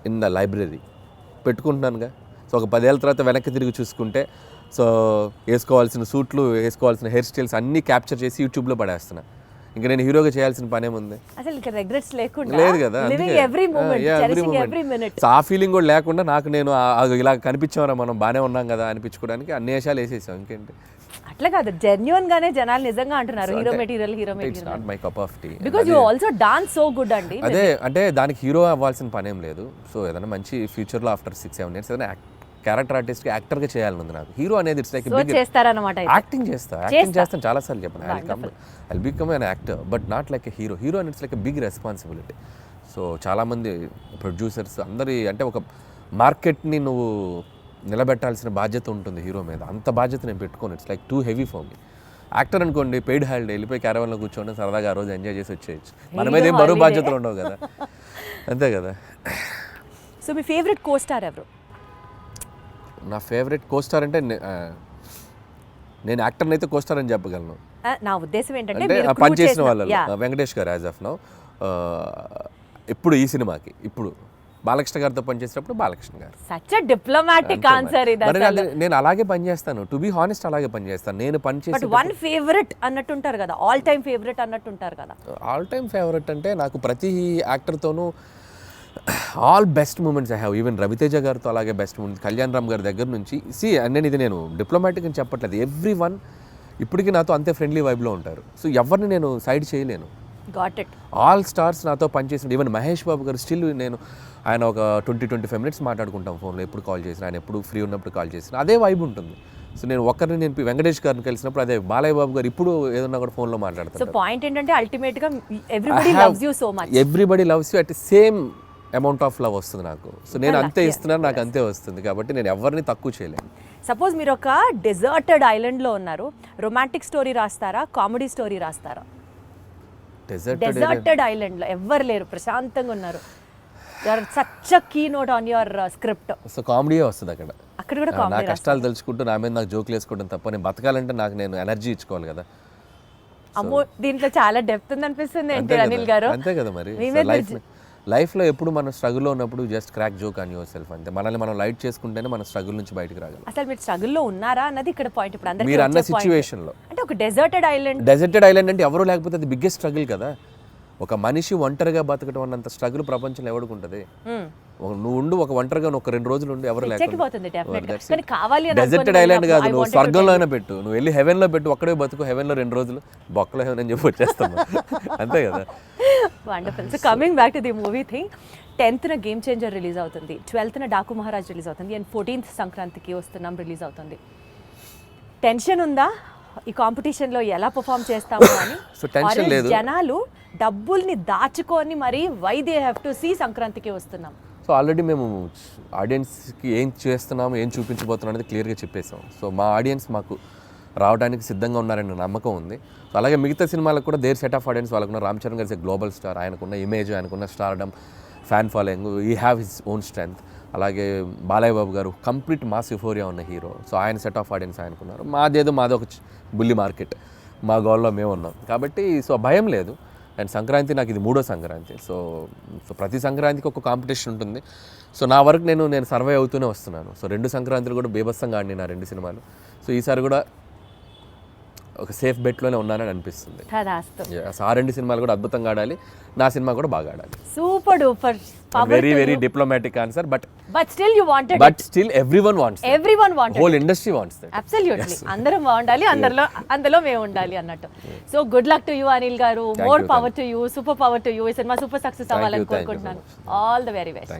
in the library పెట్టుకుంటున్నానుగా. సో ఒక 10 ఏళ్ళ తర్వాత వెనక్కి తిరిగి చూసుకుంటే సో వేసుకోవాల్సిన సూట్లు, వేసుకోవాల్సిన హెయిర్ స్టైల్స్ అన్నీ క్యాప్చర్ చేసి యూట్యూబ్లో పడేస్తున్నా. ఇంకా నేను హీరోగా చేయాల్సిన పనేముంది? అసలు ఇక రిగ్రెట్స్ లేకుండా లేదు కదా. ఎవ్రీ మూమెంట్ ఆ ఫీలింగ్ కూడా లేకుండా నాకు నేను ఇలా కనిపించామరా మనం బాగానే ఉన్నాం కదా అనిపించుకోవడానికి అన్ని వేషాలు వేసేసాం. ఇంకేంటి? అట్లా కాదు, జెన్యూన్ గానే జనాలు నిజంగా అంటున్నారు hero material. It's not my cup of tea because you also dance so good అండి. అదే అంటే దానికి హీరో అవ్వాల్సిన పనేం లేదు. సో ఏదైనా మంచి ఫ్యూచర్లో ఆఫ్టర్ 6-7 years ఏదైనా క్యారెక్టర్ ఆర్టిస్ట్ యాక్టర్గా చేయాలని ఉంది నాకు. హీరో అనేది ఇట్స్ లైక్ యాక్టింగ్ చేస్తాను చాలాసార్లు చెప్పాను. I become an actor but not like a hero. Hero అని it's like a big responsibility. So చాలామంది ప్రొడ్యూసర్స్ అందరి అంటే ఒక మార్కెట్ని నువ్వు నిలబెట్టాల్సిన బాధ్యత ఉంటుంది హీరో మీద. అంత బాధ్యత నేను పెట్టుకోను. It's like too heavy for me. Actor అనుకోండి, పెయిడ్ హాలిడే వెళ్ళిపోయి క్యారవాన్లో కూర్చోండి, సరదాగా ఆ రోజు ఎంజాయ్ చేసి వచ్చేయచ్చు. మన మీద ఏం బరువు బాధ్యతలు ఉండవు కదా, అంతే కదా. సో మీ ఫేవరెట్ కో స్టార్ ఎవరు? నా ఫేవరెట్ కో స్టార్ అంటే నేను యాక్టర్ని అయితే కో స్టార్ అని చెప్పగలను. నా ఉద్దేశం ఏంటంటే పనిచేసిన వాళ్ళు వెంకటేష్ గారు యాజ్ ఆఫ్ నౌ. ఇప్పుడు ఈ సినిమాకి ఇప్పుడు బాలకృష్ణ గారితో పనిచేసినప్పుడు బాలకృష్ణ గారు. సచ్ ఎ డిప్లొమాటిక్ ఆన్సర్ ఇది. నేను అలాగే పనిచేస్తాను, టు బి హానెస్ట్ అలాగే పనిచేస్తాను. నేను పనిచేసి వన్ ఫేవరెట్ అన్నట్టుంటారు కదా, ఆల్ టైమ్ ఫేవరెట్ అన్నట్టుంటారు కదా. ఆల్ టైమ్ ఫేవరెట్ అంటే నాకు ప్రతి యాక్టర్తోనూ all best moments I have. Even Raviteja గారితో అలాగే బెస్ట్ మూమెంట్స్, కళ్యాణ్ రామ్ గారి దగ్గర నుంచి. నేను డిప్లొమాటిక్ అని చెప్పట్లేదు, ఎవ్రీ వన్ ఇప్పటికీ నాతో అంతే ఫ్రెండ్లీ వైబ్లో ఉంటారు. సో ఎవరిని నేను సైడ్ చేయలేను. Got it. ఆల్ స్టార్స్ నాతో పనిచేసిన, ఈవెన్ మహేష్ బాబు గారు స్టిల్ ఆయన ఒక 20-25 మినిట్స్ మాట్లాడుకుంటాం ఫోన్లో, ఎప్పుడు కాల్ చేసిన, ఆయన ఎప్పుడు ఫ్రీ ఉన్నప్పుడు కాల్ చేసిన అదే వైబ్ ఉంటుంది. సో నేను వెంకటేష్ గారిని కలిసినప్పుడు అదే, బాలయ్య బాబు గారు ఇప్పుడు ఏదన్నా కూడా ఫోన్లో సో మాట్లాడతారు. పాయింట్ ఏంటంటే అల్టిమేట్ గా everybody loves you so much. Everybody loves you at same amount of love వస్తుంది నాకు. సో నేను అంతే ఇస్తున్నాను, నాకు అంతే వస్తుంది. కాబట్టి నేను ఎవరిని తక్కువ చేయలేను. సపోజ్ మీరు ఒక డెజర్టెడ్ ఐలాండ్ లో ఉన్నారు, రొమాంటిక్ స్టోరీ రాస్తారా, కామెడీ స్టోరీ రాస్తారా? డెజర్టెడ్ ఐలాండ్ లో ఎవ్వరు లేరు, ప్రశాంతంగా ఉన్నారు, you're such a key note on your script. So కామెడీయే వస్తుంది అక్కడ. అక్కడ కూడా నా కామెడీ. కష్టాలు తెలుసుకుంటూ నా మీద నాకు జోకులు వేసుకోవడం తప్ప, నేను బతకాలంటే నాకు నేను ఎనర్జీ ఇచ్చుకోవాలి కదా. అమ్మో, దీంట్లో చాలా డెప్త్ ఉంది అనిపిస్తుంది ఏంటి అనిల్ గారు? అంతే కదా మరి. మీ మీద లైఫ్లో ఎప్పుడు మనం స్ట్రగుల్లో ఉన్నప్పుడు just crack joke on your self అంతే. మనల్ని మనం లైట్ చేసుకుంటేనే మన స్ట్రగుల్ నుంచి బయటకు రాగలం. అసలు మీరు స్ట్రగుల్లో ఉన్నారా అన్నది ఇక్కడ పాయింట్. ఇప్పుడు అందరికీ మీరు అన్న వచ్చే point. సిచ్యువేషన్లో అంటే ఒక డెజర్టెడ్ ఐలాండ్ అంటే ఎవరు లేకపోతే అది బిగ్గెస్ట్ స్ట్రగుల్ కదా. ఒక మనిషి ఒంటరిగా బతకడం అన్నంత స్ట్రగుల్ ప్రపంచంలో ఎవరికి ఉంటుంది? నువ్వు ఉండు ఒక ఒంటరిగా ఒక 2 రోజులు ఉండి ఎవరు లేకపోతే. డెజర్టెడ్ ఐలాండ్ కాదు, నువ్వు స్వర్గంలో అయినా పెట్టు, నువ్వు వెళ్ళి హెవెన్లో పెట్టు, ఒక్కడే బతుకు హెవెన్లో 2 రోజులు, బొక్కలో హెవెన్ అని చెప్పి వచ్చేస్తాను. అంతే కదా. Wonderful. So coming back to the movie thing, 10th game changer release అవుతుంది, 12th డాకు మహారాజ్ రిలీజ్ అవుతుంది, అండ్ 14th సంక్రాంతికి వస్తున్నాం రిలీజ్ అవుతుంది. టెన్షన్ ఉందా ఈ కాంపిటీషన్లో ఎలా పర్ఫామ్ చేస్తాము అని? సో టెన్షన్ లేదు. జనాలు డబ్బుల్ని దాచుకొని మరి why they have to see సంక్రాంతికి వస్తున్నాం. సో ఆల్రెడీ మేము ఆడియన్స్కి ఏం చేస్తున్నాము, ఏం చూపించబోతున్నాం అనేది క్లియర్గా చెప్పేసాం. సో మా ఆడియన్స్ మాకు రావడానికి సిద్ధంగా ఉన్నారనే నమ్మకం ఉంది. సో అలాగే మిగతా సినిమాలకు కూడా దేర్ సెట్ ఆఫ్ ఆడియన్స్ వాళ్ళకున్న. రామ్ చరణ్ గారి గ్లోబల్ స్టార్, ఆయనకున్న ఇమేజ్, ఆయనకున్న స్టార్డమ్, ఫ్యాన్ ఫాలోయింగ్, ఈ హ్యావ్ హిస్ ఓన్ స్ట్రెంగ్త్. అలాగే బాలయ్య బాబు గారు కంప్లీట్ మాస్ యుఫోరియా ఉన్న హీరో. సో ఆయన సెట్ ఆఫ్ ఆడియన్స్ ఆయనకున్నారు. మాది ఒక బుల్లి మార్కెట్, మా గోల్లో మేము ఉన్నాం కాబట్టి సో భయం లేదు. అండ్ సంక్రాంతి నాకు ఇది 3వ సంక్రాంతి. సో ప్రతి సంక్రాంతికి ఒక కాంపిటీషన్ ఉంటుంది. సో నా వరకు నేను సర్వే అవుతూనే వస్తున్నాను. సో 2 సంక్రాంతులు కూడా బీభత్సంగా ఆడినాయి నా 2 సినిమాలు. సో ఈసారి కూడా ఒక సేఫ్ బెట్లోనే ఉన్నానని అనిపిస్తుంది. ఆ 2 సినిమాలు కూడా అద్భుతంగా ఆడాలి, నా సినిమా కూడా బాగా ఆడాలి. Super duper. Very diplomatic answer, but still you wanted, but still everyone wants, whole industry wants that. Absolutely. అందరం బాగుండాలి, అందులో మేము ఉండాలి అన్నట్టు. So good luck to you Anil గారు, more power to you, super power to you. ఈ సినిమా సూపర్ సక్సెస్ అవ్వాలని కోరుకుంటున్నాను. All the very best.